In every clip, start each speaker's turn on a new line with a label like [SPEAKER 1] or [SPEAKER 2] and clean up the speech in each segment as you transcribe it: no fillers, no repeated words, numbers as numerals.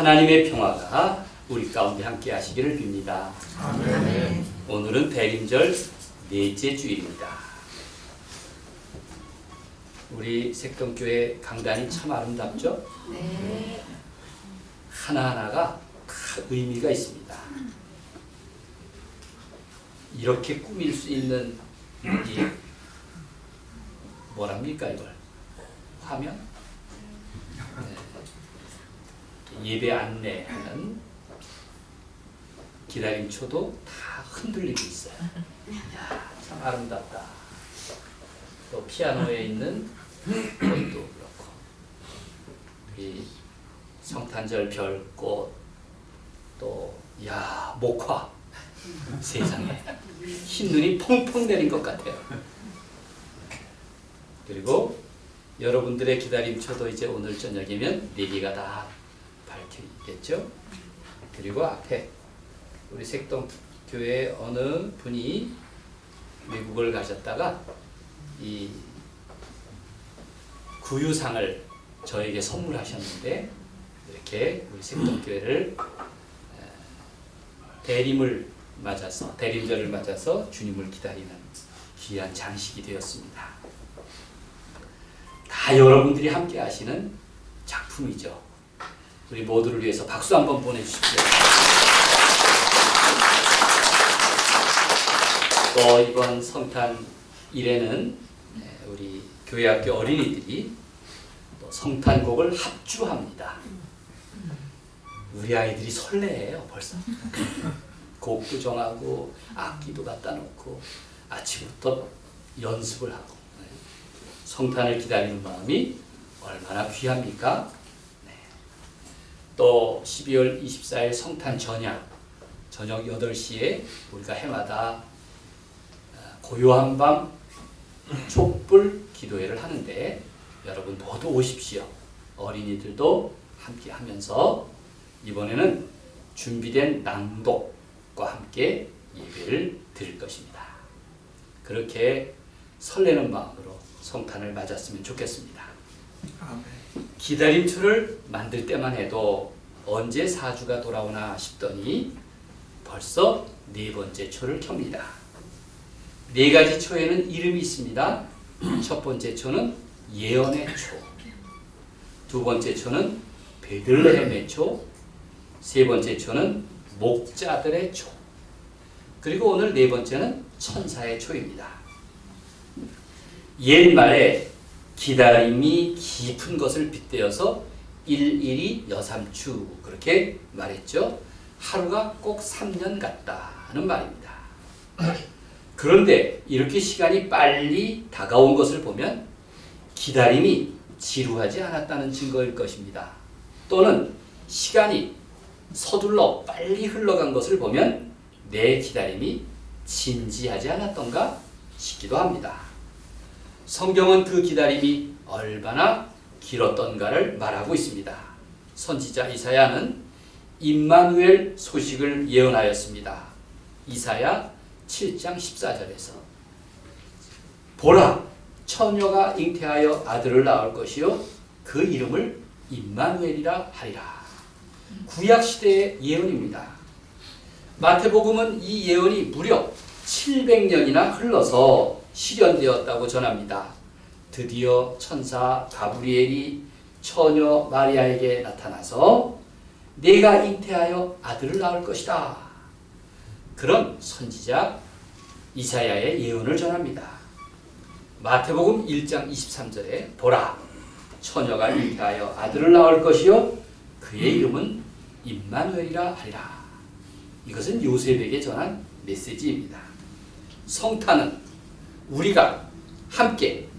[SPEAKER 1] 하나님의 평화가 우리 가운데 함께 하시기를 빕니다.
[SPEAKER 2] 아멘.
[SPEAKER 1] 오늘은 대림절 넷째 주일입니다. 우리 색동교회 강단이 참 아름답죠?
[SPEAKER 2] 네.
[SPEAKER 1] 하나하나가 다 의미가 있습니다. 이렇게 꾸밀 수 있는 이 뭐랍니까 이걸? 화면? 네. 예배 안내하는 기다림초도 다 흔들리고 있어요. 이야, 참 아름답다. 또 피아노에 있는 것도 그렇고 이 성탄절 별꽃 또 야 목화 세상에 흰눈이 펑펑 내린 것 같아요. 그리고 여러분들의 기다림초도 이제 오늘 저녁이면 4개가 다 밝혀 있겠죠. 그리고 앞에 우리 색동교회 어느 분이 미국을 가셨다가 이 구유상을 저에게 선물하셨는데 이렇게 우리 색동교회를 대림절을 맞아서 주님을 기다리는 귀한 장식이 되었습니다. 다 여러분들이 함께 하시는 작품이죠. 우리 모두를 위해서 박수 한번 보내주십시오. 또 이번 성탄 일에는 우리 교회학교 어린이들이 또 성탄곡을 합주합니다. 우리 아이들이 설레해요 벌써. 곡도 정하고 악기도 갖다 놓고 아침부터 연습을 하고 성탄을 기다리는 마음이 얼마나 귀합니까? 네. 또 12월 24일 성탄 저녁 8시에 우리가 해마다 고요한 밤 촛불 기도회를 하는데 여러분 모두 오십시오. 어린이들도 함께 하면서 이번에는 준비된 낭독과 함께 예배를 드릴 것입니다. 그렇게 설레는 마음으로 성탄을 맞았으면 좋겠습니다.
[SPEAKER 2] 아멘.
[SPEAKER 1] 기다림초를 만들 때만 해도 언제 사주가 돌아오나 싶더니 벌써 4번째 초를 켭니다. 4가지 초에는 이름이 있습니다. 첫 번째 초는 예언의 초, 두 번째 초는 베들레헴의 초, 세 번째 초는 목자들의 초, 그리고 오늘 4번째는 천사의 초입니다. 옛말에 기다림이 깊은 것을 빗대어서 일일이 여삼추 그렇게 말했죠. 하루가 꼭 3년 같다는 말입니다. 그런데 이렇게 시간이 빨리 다가온 것을 보면 기다림이 지루하지 않았다는 증거일 것입니다. 또는 시간이 서둘러 빨리 흘러간 것을 보면 내 기다림이 진지하지 않았던가 싶기도 합니다. 성경은 그 기다림이 얼마나 길었던가를 말하고 있습니다. 선지자 이사야는 임마누엘 소식을 예언하였습니다. 이사야 7장 14절에서 보라, 처녀가 잉태하여 아들을 낳을 것이요 그 이름을 임마누엘이라 하리라. 구약시대의 예언입니다. 마태복음은 이 예언이 무려 700년이나 흘러서 실현되었다고 전합니다. 드디어 천사 가브리엘이 처녀 마리아에게 나타나서 내가 잉태하여 아들을 낳을 것이다. 그런 선지자 이사야의 예언을 전합니다. 마태복음 1장 23절에 보라, 처녀가 잉태하여 아들을 낳을 것이요 그의 이름은 임마누엘이라 하리라. 이것은 요셉에게 전한 메시지입니다. 성탄은 우리가 함께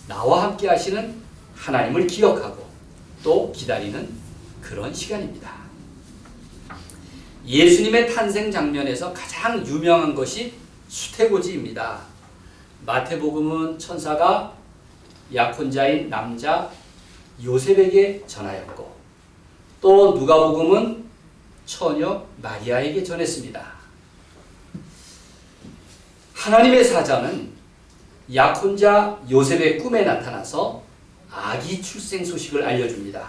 [SPEAKER 1] 나와 함께 하시는 하나님을 기억하고 또 기다리는 그런 시간입니다. 예수님의 탄생 장면에서 가장 유명한 것이 수태고지입니다. 마태복음은 천사가 약혼자인 남자 요셉에게 전하였고 또 누가복음은 처녀 마리아에게 전했습니다. 하나님의 사자는 약혼자 요셉의 꿈에 나타나서 아기 출생 소식을 알려줍니다.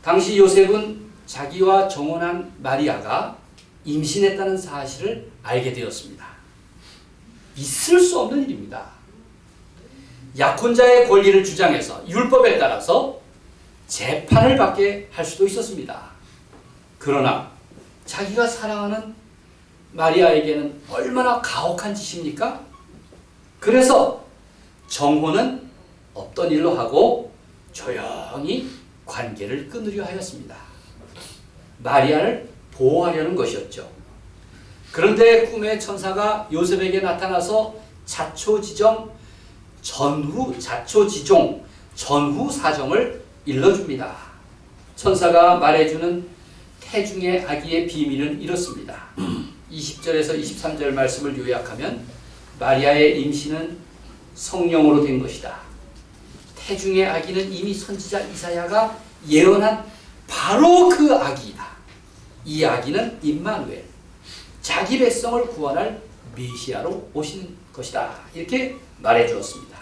[SPEAKER 1] 당시 요셉은 자기와 정혼한 마리아가 임신했다는 사실을 알게 되었습니다. 있을 수 없는 일입니다. 약혼자의 권리를 주장해서 율법에 따라서 재판을 받게 할 수도 있었습니다. 그러나 자기가 사랑하는 마리아에게는 얼마나 가혹한 짓입니까? 그래서 정혼은 없던 일로 하고 조용히 관계를 끊으려 하였습니다. 마리아를 보호하려는 것이었죠. 그런데 꿈의 천사가 요셉에게 나타나서 자초지종 전후 사정을 일러줍니다. 천사가 말해주는 태중의 아기의 비밀은 이렇습니다. 20절에서 23절 말씀을 요약하면 마리아의 임신은 성령으로 된 것이다. 태중의 아기는 이미 선지자 이사야가 예언한 바로 그 아기이다. 이 아기는 임마누엘, 자기 백성을 구원할 메시아로 오시는 것이다. 이렇게 말해주었습니다.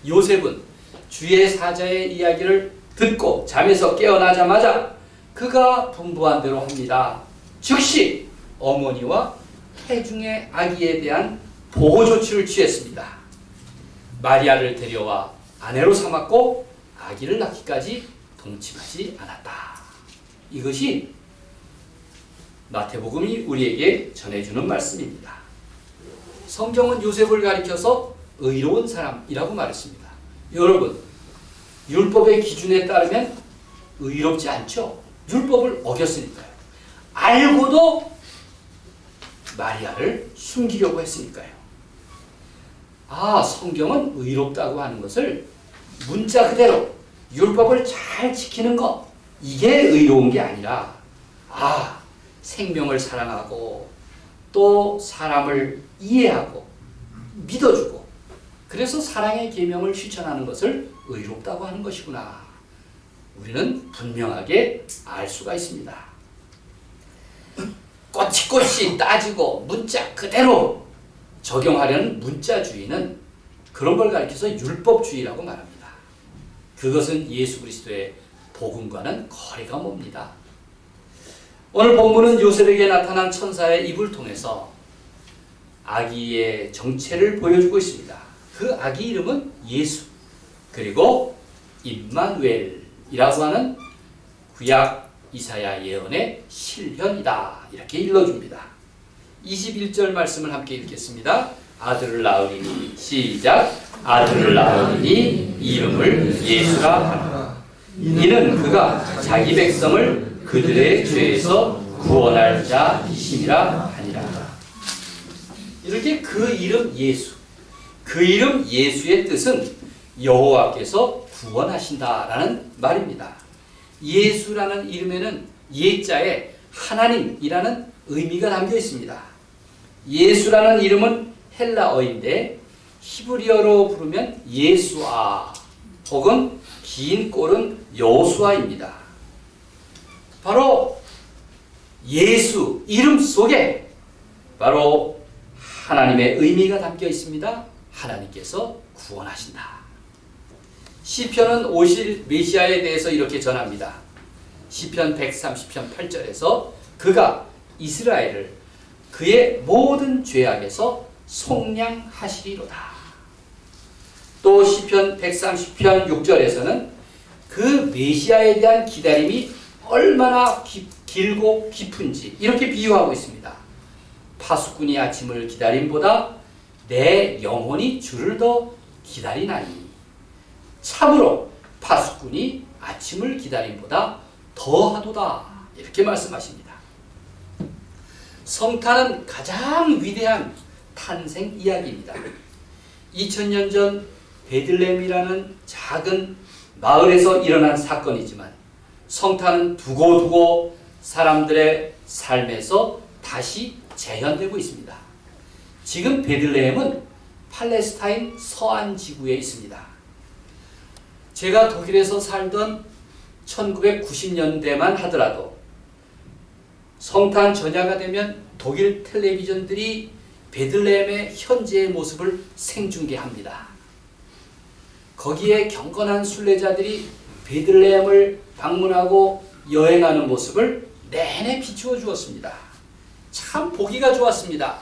[SPEAKER 1] 요셉은 주의 사자의 이야기를 듣고 잠에서 깨어나자마자 그가 분부한 대로 합니다. 즉시 어머니와 태중의 아기에 대한 보호 조치를 취했습니다. 마리아를 데려와 아내로 삼았고 아기를 낳기까지 동침하지 않았다. 이것이 마태복음이 우리에게 전해주는 말씀입니다. 성경은 요셉을 가리켜서 의로운 사람이라고 말했습니다. 여러분, 율법의 기준에 따르면 의롭지 않죠. 율법을 어겼으니까요. 알고도 마리아를 숨기려고 했으니까요. 성경은 의롭다고 하는 것을 문자 그대로 율법을 잘 지키는 것, 이게 의로운 게 아니라 생명을 사랑하고 또 사람을 이해하고 믿어주고 그래서 사랑의 계명을 실천하는 것을 의롭다고 하는 것이구나. 우리는 분명하게 알 수가 있습니다. 꼬치꼬치 따지고 문자 그대로 적용하려는 문자주의는 그런 걸 가리켜서 율법주의라고 말합니다. 그것은 예수 그리스도의 복음과는 거리가 멉니다. 오늘 본문은 요셉에게 나타난 천사의 입을 통해서 아기의 정체를 보여주고 있습니다. 그 아기 이름은 예수, 그리고 임마누엘이라고 하는 구약 이사야 예언의 실현이다. 이렇게 일러줍니다. 21절 말씀을 함께 읽겠습니다. 아들을 낳으리니, 시작. 아들을 낳으리니 이름을 예수라 하라. 이는 그가 자기 백성을 그들의 죄에서 구원할 자이심이라 하니라. 이렇게 그 이름 예수, 그 이름 예수의 뜻은 여호와께서 구원하신다라는 말입니다. 예수라는 이름에는 예자에 하나님이라는 의미가 담겨 있습니다. 예수라는 이름은 헬라어인데 히브리어로 부르면 예수아 혹은 긴 꼴은 여호수아입니다. 바로 예수 이름 속에 바로 하나님의 의미가 담겨 있습니다. 하나님께서 구원하신다. 시편은 오실 메시아에 대해서 이렇게 전합니다. 시편 130편 8절에서 그가 이스라엘을 그의 모든 죄악에서 속량하시리로다. 또 시편 130편 6절에서는 그 메시아에 대한 기다림이 얼마나 길고 깊은지 이렇게 비유하고 있습니다. 파수꾼이 아침을 기다림보다 내 영혼이 주를 더 기다리나니 참으로 파수꾼이 아침을 기다림보다 더하도다. 이렇게 말씀하십니다. 성탄은 가장 위대한 탄생 이야기입니다. 2000년 전 베들레헴이라는 작은 마을에서 일어난 사건이지만 성탄은 두고두고 사람들의 삶에서 다시 재현되고 있습니다. 지금 베들레헴은 팔레스타인 서안 지구에 있습니다. 제가 독일에서 살던 1990년대만 하더라도 성탄 전야가 되면 독일 텔레비전들이 베들레헴의 현재의 모습을 생중계합니다. 거기에 경건한 순례자들이 베들레헴을 방문하고 여행하는 모습을 내내 비추어 주었습니다. 참 보기가 좋았습니다.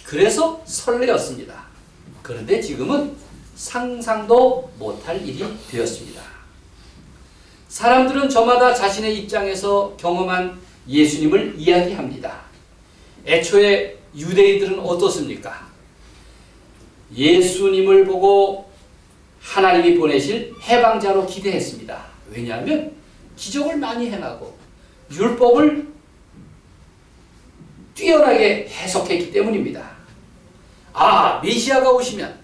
[SPEAKER 1] 그래서 설레었습니다. 그런데 지금은 상상도 못할 일이 되었습니다. 사람들은 저마다 자신의 입장에서 경험한 예수님을 이야기합니다. 애초에 유대인들은 어떻습니까? 예수님을 보고 하나님이 보내실 해방자로 기대했습니다. 왜냐하면 기적을 많이 행하고 율법을 뛰어나게 해석했기 때문입니다. 아, 메시아가 오시면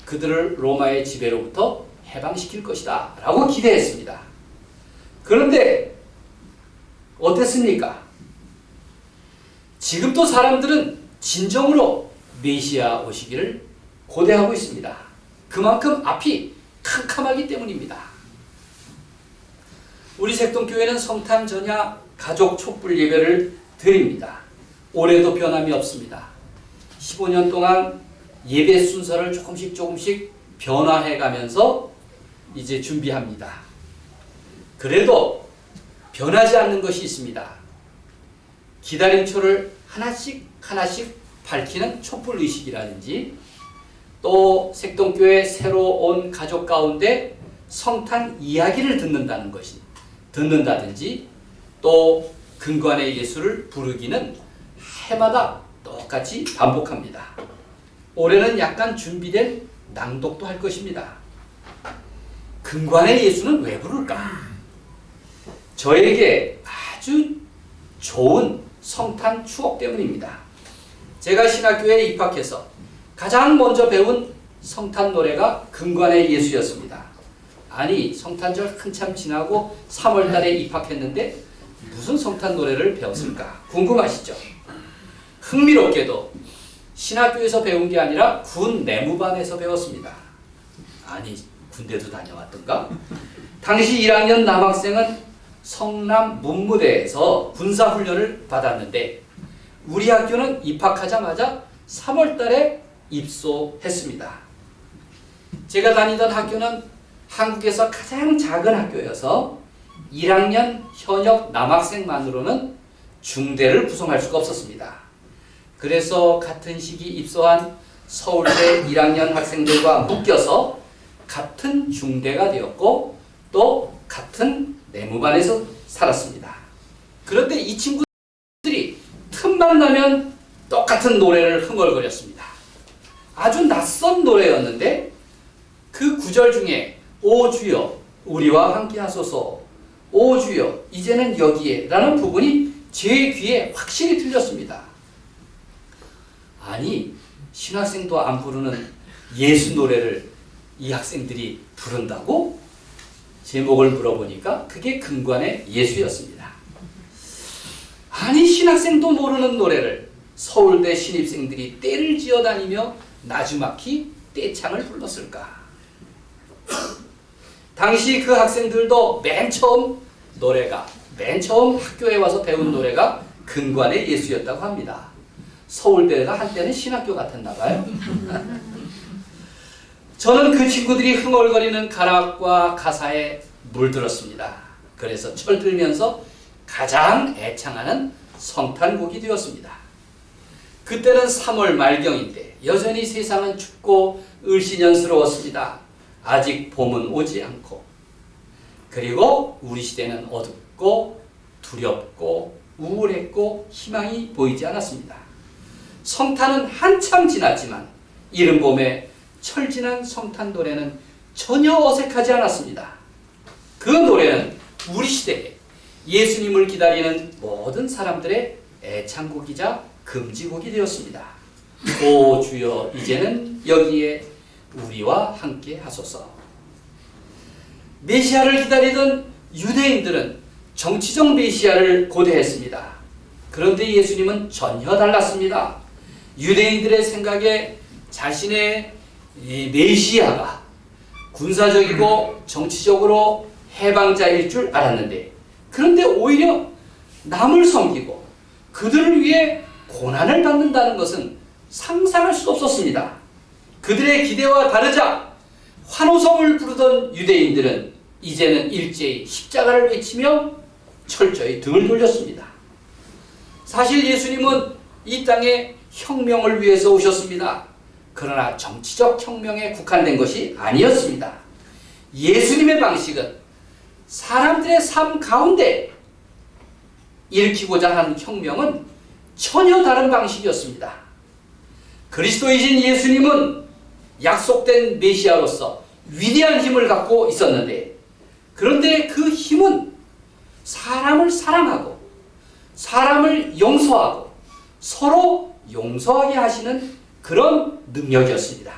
[SPEAKER 1] 그들을 로마의 지배로부터 해방시킬 것이다 라고 기대했습니다. 그런데 어땠습니까? 지금도 사람들은 진정으로 메시아 오시기를 고대하고 있습니다. 그만큼 앞이 캄캄하기 때문입니다. 우리 색동교회는 성탄 전야 가족 촛불 예배를 드립니다. 올해도 변함이 없습니다. 15년 동안 예배 순서를 조금씩 변화해 가면서 이제 준비합니다. 그래도 변하지 않는 것이 있습니다. 기다림초를 하나씩 밝히는 촛불 의식이라든지, 또 색동교회 새로 온 가족 가운데 성탄 이야기를 듣는다든지, 또 근관의 예수를 부르기는 해마다 똑같이 반복합니다. 올해는 약간 준비된 낭독도 할 것입니다. 근관의 예수는 왜 부를까? 저에게 아주 좋은 성탄 추억 때문입니다. 제가 신학교에 입학해서 가장 먼저 배운 성탄 노래가 근관의 예수였습니다. 아니, 성탄절 한참 지나고 3월달에 입학했는데 무슨 성탄 노래를 배웠을까 궁금하시죠? 흥미롭게도 신학교에서 배운 게 아니라 군 내무반에서 배웠습니다. 아니, 군대도 다녀왔던가? 당시 1학년 남학생은 성남 문무대에서 군사훈련을 받았는데 우리 학교는 입학하자마자 3월달에 입소했습니다. 제가 다니던 학교는 한국에서 가장 작은 학교여서 1학년 현역 남학생만으로는 중대를 구성할 수가 없었습니다. 그래서 같은 시기 입소한 서울대 1학년 학생들과 묶여서 같은 중대가 되었고 또 같은 내무반에서 살았습니다. 그런데 이 친구들이 틈만 나면 똑같은 노래를 흥얼거렸습니다. 아주 낯선 노래였는데 그 구절 중에 오 주여 우리와 함께 하소서, 오 주여 이제는 여기에 라는 부분이 제 귀에 확실히 들렸습니다. 아니, 신학생도 안 부르는 예수 노래를 이 학생들이 부른다고? 제목을 물어보니까 그게 근관의 예수였습니다. 아니, 신학생도 모르는 노래를 서울대 신입생들이 떼를 지어다니며 나주마키 떼창을 불렀을까? 당시 그 학생들도 맨 처음 학교에 와서 배운 노래가 근관의 예수였다고 합니다. 서울대가 한때는 신학교 같았나 봐요. 저는 그 친구들이 흥얼거리는 가락과 가사에 물들었습니다. 그래서 철들면서 가장 애창하는 성탄곡이 되었습니다. 그때는 3월 말경인데 여전히 세상은 춥고 을씨년스러웠습니다. 아직 봄은 오지 않고, 그리고 우리 시대는 어둡고 두렵고 우울했고 희망이 보이지 않았습니다. 성탄은 한참 지났지만 이른 봄에 철진한 성탄 노래는 전혀 어색하지 않았습니다. 그 노래는 우리 시대에 예수님을 기다리는 모든 사람들의 애창곡이자 금지곡이 되었습니다. 오 주여 이제는 여기에 우리와 함께 하소서. 메시아를 기다리던 유대인들은 정치적 메시아를 고대했습니다. 그런데 예수님은 전혀 달랐습니다. 유대인들의 생각에 자신의 메시아가 군사적이고 정치적으로 해방자일 줄 알았는데, 그런데 오히려 남을 섬기고 그들을 위해 고난을 받는다는 것은 상상할 수 없었습니다. 그들의 기대와 다르자 환호성을 부르던 유대인들은 이제는 일제히 십자가를 외치며 철저히 등을 돌렸습니다. 사실 예수님은 이 땅에 혁명을 위해서 오셨습니다. 그러나 정치적 혁명에 국한된 것이 아니었습니다. 예수님의 방식은 사람들의 삶 가운데 일으키고자 하는 혁명은 전혀 다른 방식이었습니다. 그리스도이신 예수님은 약속된 메시아로서 위대한 힘을 갖고 있었는데, 그런데 그 힘은 사람을 사랑하고 사람을 용서하고 서로 용서하게 하시는 그런 능력이었습니다.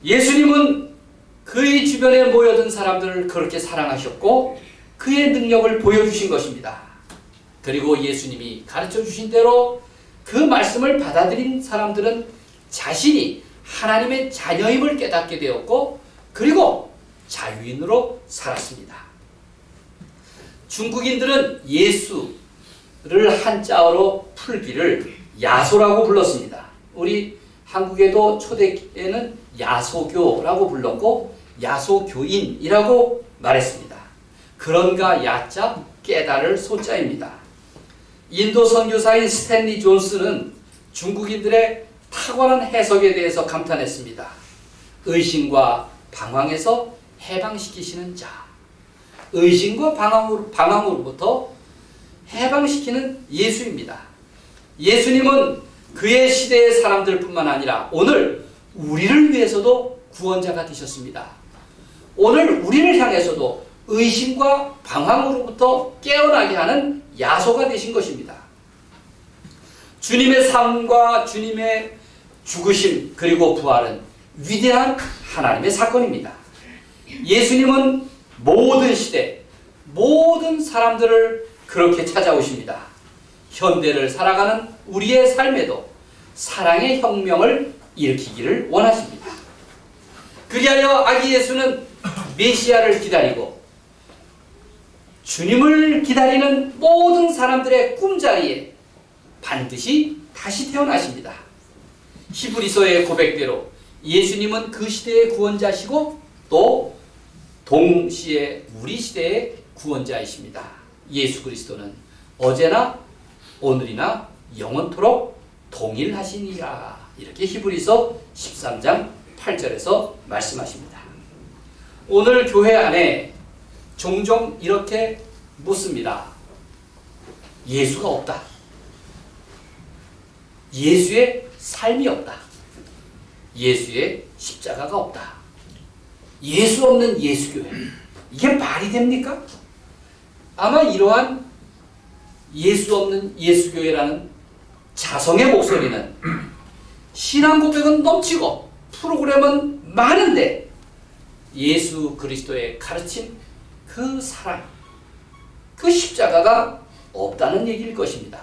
[SPEAKER 1] 예수님은 그의 주변에 모여든 사람들을 그렇게 사랑하셨고 그의 능력을 보여주신 것입니다. 그리고 예수님이 가르쳐 주신 대로 그 말씀을 받아들인 사람들은 자신이 하나님의 자녀임을 깨닫게 되었고 그리고 자유인으로 살았습니다. 중국인들은 예수를 한자어로 풀기를 야소라고 불렀습니다. 우리 한국에도 초대에는 야소교라고 불렀고 야소교인이라고 말했습니다. 그런가 야자 깨달을 소자입니다. 인도 선교사인 스탠리 존스는 중국인들의 탁월한 해석에 대해서 감탄했습니다. 의심과 방황에서 해방시키시는 자, 의심과 방황으로부터 해방시키는 예수입니다. 예수님은 그의 시대의 사람들뿐만 아니라 오늘 우리를 위해서도 구원자가 되셨습니다. 오늘 우리를 향해서도 의심과 방황으로부터 깨어나게 하는 야소가 되신 것입니다. 주님의 삶과 주님의 죽으심 그리고 부활은 위대한 하나님의 사건입니다. 예수님은 모든 시대, 모든 사람들을 그렇게 찾아오십니다. 현대를 살아가는 우리의 삶에도 사랑의 혁명을 일으키기를 원하십니다. 그리하여 아기 예수는 메시아를 기다리고 주님을 기다리는 모든 사람들의 꿈자리에 반드시 다시 태어나십니다. 히브리서의 고백대로 예수님은 그 시대의 구원자시고 또 동시에 우리 시대의 구원자이십니다. 예수 그리스도는 어제나 오늘이나 영원토록 동일하시니라. 이렇게 히브리서 13장 8절에서 말씀하십니다. 오늘 교회 안에 종종 이렇게 묻습니다. 예수가 없다. 예수의 삶이 없다. 예수의 십자가가 없다. 예수 없는 예수교회. 이게 말이 됩니까? 아마 이러한 예수 없는 예수교회라는 자성의 목소리는 신앙 고백은 넘치고 프로그램은 많은데 예수 그리스도의 가르침, 그 사랑, 그 십자가가 없다는 얘기일 것입니다.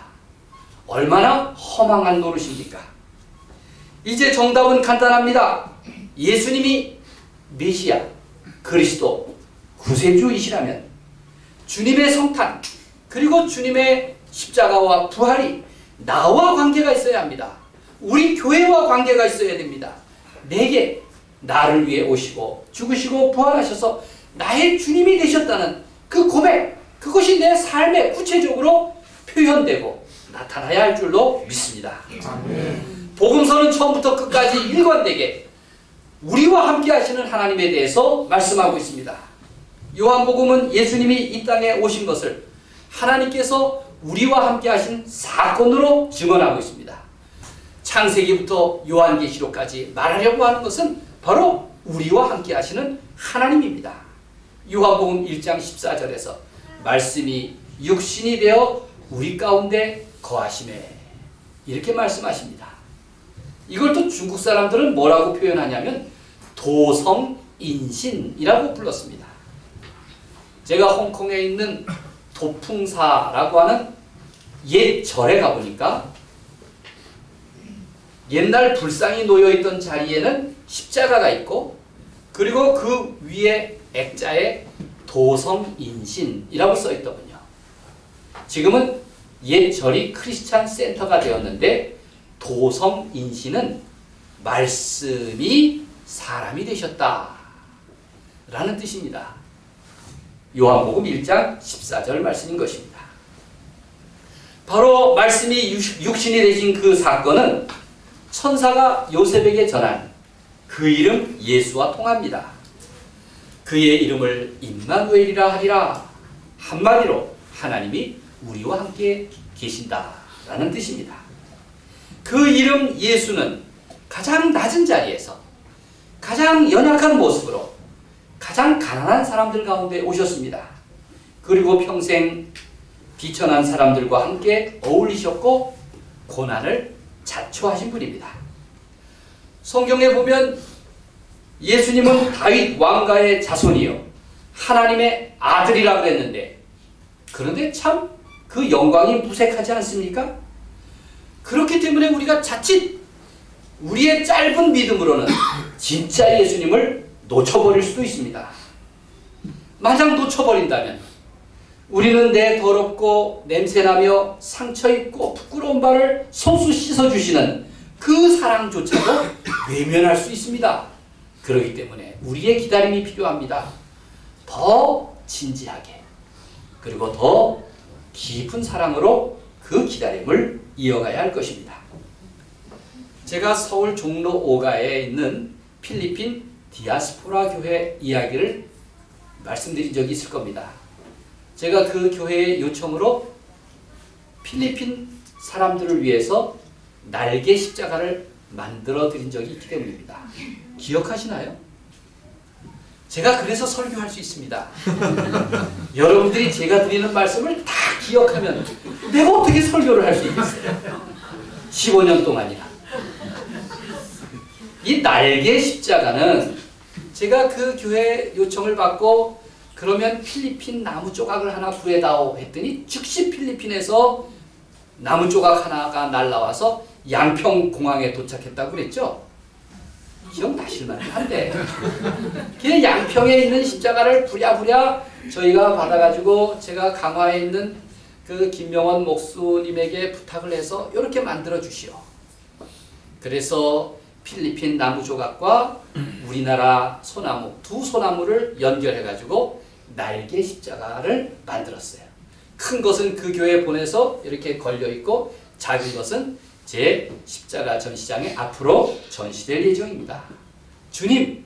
[SPEAKER 1] 얼마나 허망한 노릇입니까? 이제 정답은 간단합니다. 예수님이 메시아, 그리스도, 구세주이시라면 주님의 성탄 그리고 주님의 십자가와 부활이 나와 관계가 있어야 합니다. 우리 교회와 관계가 있어야 됩니다. 내게 나를 위해 오시고 죽으시고 부활하셔서 나의 주님이 되셨다는 그 고백, 그것이 내 삶에 구체적으로 표현되고 나타나야 할 줄로 믿습니다.
[SPEAKER 2] 아멘.
[SPEAKER 1] 복음서는 처음부터 끝까지 일관되게 우리와 함께 하시는 하나님에 대해서 말씀하고 있습니다. 요한복음은 예수님이 이 땅에 오신 것을 하나님께서 우리와 함께 하신 사건으로 증언하고 있습니다. 창세기부터 요한계시록까지 말하려고 하는 것은 바로 우리와 함께 하시는 하나님입니다. 요한복음 1장 14절에서 말씀이 육신이 되어 우리 가운데 거하시매 이렇게 말씀하십니다. 이걸 또 중국 사람들은 뭐라고 표현하냐면 도성인신이라고 불렀습니다. 제가 홍콩에 있는 도풍사라고 하는 옛 절에 가보니까 옛날 불상이 놓여있던 자리에는 십자가가 있고 그리고 그 위에 액자에 도성인신이라고 써있더군요. 지금은 옛 절이 크리스찬 센터가 되었는데 도성인신은 말씀이 사람이 되셨다 라는 뜻입니다. 요한복음 1장 14절 말씀인 것입니다. 바로 말씀이 육신이 되신 그 사건은 천사가 요셉에게 전한 그 이름 예수와 통합니다. 그의 이름을 임마누엘이라 하리라. 한마디로 하나님이 우리와 함께 계신다라는 뜻입니다. 그 이름 예수는 가장 낮은 자리에서 가장 연약한 모습으로 가장 가난한 사람들 가운데 오셨습니다. 그리고 평생 비천한 사람들과 함께 어울리셨고 고난을 자초하신 분입니다. 성경에 보면 예수님은 다윗 왕가의 자손이요 하나님의 아들이라고 했는데, 그런데 참 그 영광이 무색하지 않습니까? 그렇기 때문에 우리가 자칫 우리의 짧은 믿음으로는 진짜 예수님을 놓쳐버릴 수도 있습니다. 만약 놓쳐버린다면 우리는 내 더럽고 냄새나며 상처입고 부끄러운 발을 손수 씻어주시는 그 사랑조차도 외면할 수 있습니다. 그렇기 때문에 우리의 기다림이 필요합니다. 더 진지하게 그리고 더 깊은 사랑으로 그 기다림을 이어가야 할 것입니다. 제가 서울 종로 5가에 있는 필리핀 디아스포라 교회 이야기를 말씀드린 적이 있을 겁니다. 제가 그 교회의 요청으로 필리핀 사람들을 위해서 날개 십자가를 만들어 드린 적이 있기 때문입니다. 기억하시나요? 제가 그래서 설교할 수 있습니다. 여러분들이 제가 드리는 말씀을 다 기억하면 내가 어떻게 설교를 할 수 있겠어요? 15년 동안이나. 이 날개 십자가는 제가 그 교회 요청을 받고 그러면 필리핀 나무 조각을 하나 구해다오 했더니 즉시 필리핀에서 나무 조각 하나가 날라와서 양평 공항에 도착했다고 그랬죠? 기억나실만 한데 그 양평에 있는 십자가를 부랴부랴 저희가 받아가지고 제가 강화에 있는 그 김명원 목수님에게 부탁을 해서 이렇게 만들어 주시오. 그래서 필리핀 나무 조각과 우리나라 소나무 두 소나무를 연결해가지고 날개 십자가를 만들었어요. 큰 것은 그 교회에 보내서 이렇게 걸려있고 작은 것은 제 십자가 전시장에 앞으로 전시될 예정입니다. 주님,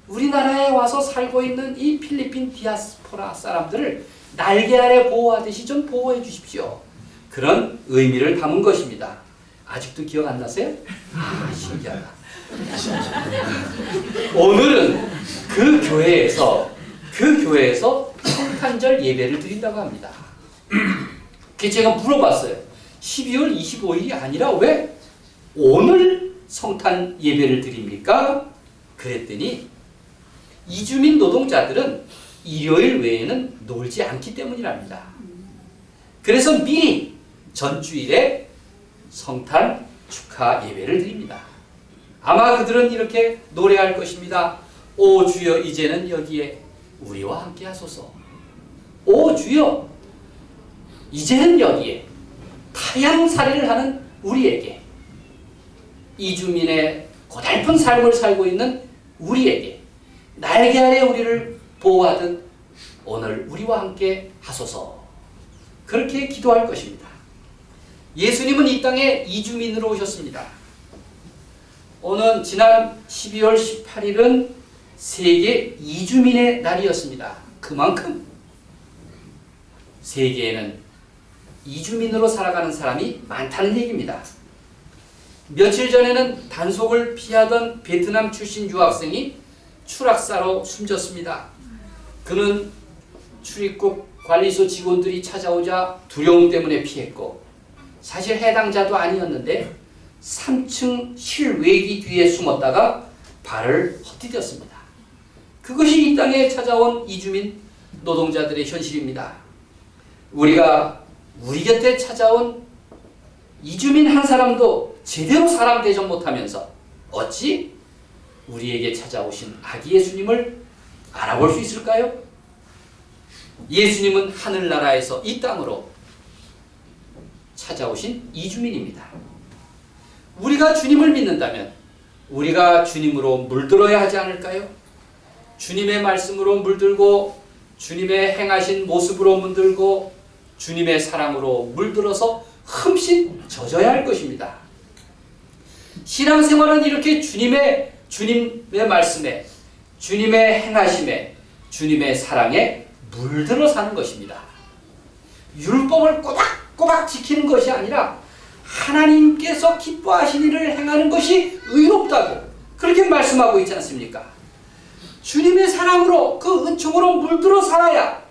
[SPEAKER 1] 우리나라에 와서 살고 있는 이 필리핀 디아스포라 사람들을 날개 아래 보호하듯이 좀 보호해 주십시오. 그런 의미를 담은 것입니다. 아직도 기억 안 나세요? 아, 신기하다. 오늘은 그 교회에서 성탄절 예배를 드린다고 합니다. 그래서 제가 물어봤어요. 12월 25일이 아니라 왜 오늘 성탄 예배를 드립니까? 그랬더니 이주민 노동자들은 일요일 외에는 놀지 않기 때문이랍니다. 그래서 미리 전주일에 성탄 축하 예배를 드립니다. 아마 그들은 이렇게 노래할 것입니다. 오 주여 이제는 여기에 우리와 함께 하소서. 오 주여 이제는 여기에 타향살이를 하는 우리에게, 이주민의 고달픈 삶을 살고 있는 우리에게 날개 아래 우리를 보호하듯 오늘 우리와 함께 하소서. 그렇게 기도할 것입니다. 예수님은 이 땅에 이주민으로 오셨습니다. 오늘 지난 12월 18일은 세계 이주민의 날이었습니다. 그만큼 세계에는 이주민으로 살아가는 사람이 많다는 얘기입니다. 며칠 전에는 단속을 피하던 베트남 출신 유학생이 추락사로 숨졌습니다. 그는 출입국 관리소 직원들이 찾아오자 두려움 때문에 피했고, 사실 해당자도 아니었는데 3층 실외기 뒤에 숨었다가 발을 헛디뎠습니다. 그것이 이 땅에 찾아온 이주민 노동자들의 현실입니다. 우리가 우리 곁에 찾아온 이주민 한 사람도 제대로 사람 대접 못하면서 어찌 우리에게 찾아오신 아기 예수님을 알아볼 수 있을까요? 예수님은 하늘나라에서 이 땅으로 찾아오신 이주민입니다. 우리가 주님을 믿는다면 우리가 주님으로 물들어야 하지 않을까요? 주님의 말씀으로 물들고 주님의 행하신 모습으로 문들고 주님의 사랑으로 물들어서 흠씬 젖어야 할 것입니다. 신앙생활은 이렇게 주님의 말씀에, 주님의 행하심에, 주님의 사랑에 물들어 사는 것입니다. 율법을 꼬박꼬박 지키는 것이 아니라 하나님께서 기뻐하신 일을 행하는 것이 의롭다고 그렇게 말씀하고 있지 않습니까? 주님의 사랑으로 그 은총으로 물들어 살아야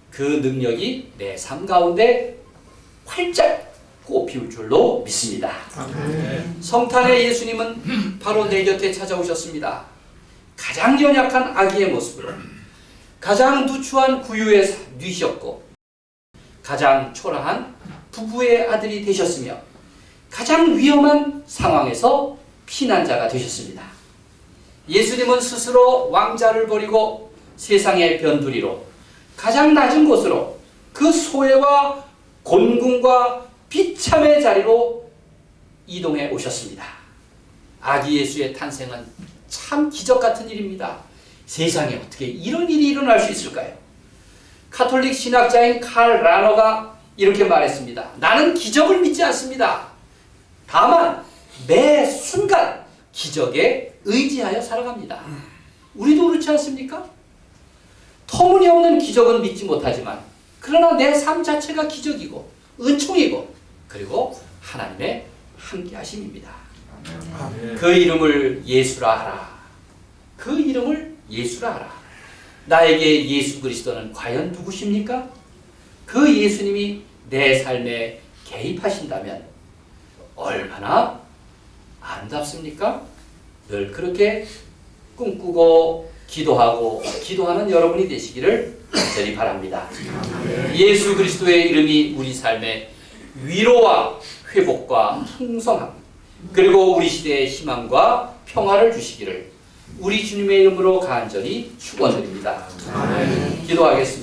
[SPEAKER 1] 그 능력이 내 삶 가운데 활짝 꽃피울 줄로 믿습니다. 성탄의 예수님은 바로 내 곁에 찾아오셨습니다. 가장 연약한 아기의 모습으로 가장 누추한 구유에 뉘셨고 가장 초라한 부부의 아들이 되셨으며 가장 위험한 상황에서 피난자가 되셨습니다. 예수님은 스스로 왕자를 버리고 세상의 변두리로 가장 낮은 곳으로 그 소외와 곤궁과 비참의 자리로 이동해 오셨습니다. 아기 예수의 탄생은 참 기적 같은 일입니다. 세상에 어떻게 이런 일이 일어날 수 있을까요? 카톨릭 신학자인 칼 라너가 이렇게 말했습니다. 나는 기적을 믿지 않습니다. 다만 매 순간 기적에 의지하여 살아갑니다. 우리도 그렇지 않습니까? 터무니없는 기적은 믿지 못하지만 그러나 내 삶 자체가 기적이고 은총이고 그리고 하나님의 함께하심입니다. 그 이름을 예수라 하라. 그 이름을 예수라 하라. 나에게 예수 그리스도는 과연 누구십니까? 그 예수님이 내 삶에 개입하신다면 얼마나 아름답습니까? 늘 그렇게 꿈꾸고 기도하는 여러분이 되시기를 간절히 바랍니다. 예수 그리스도의 이름이 우리 삶에 위로와 회복과 풍성함 그리고 우리 시대의 희망과 평화를 주시기를 우리 주님의 이름으로 간절히 축원드립니다. 기도하겠습니다.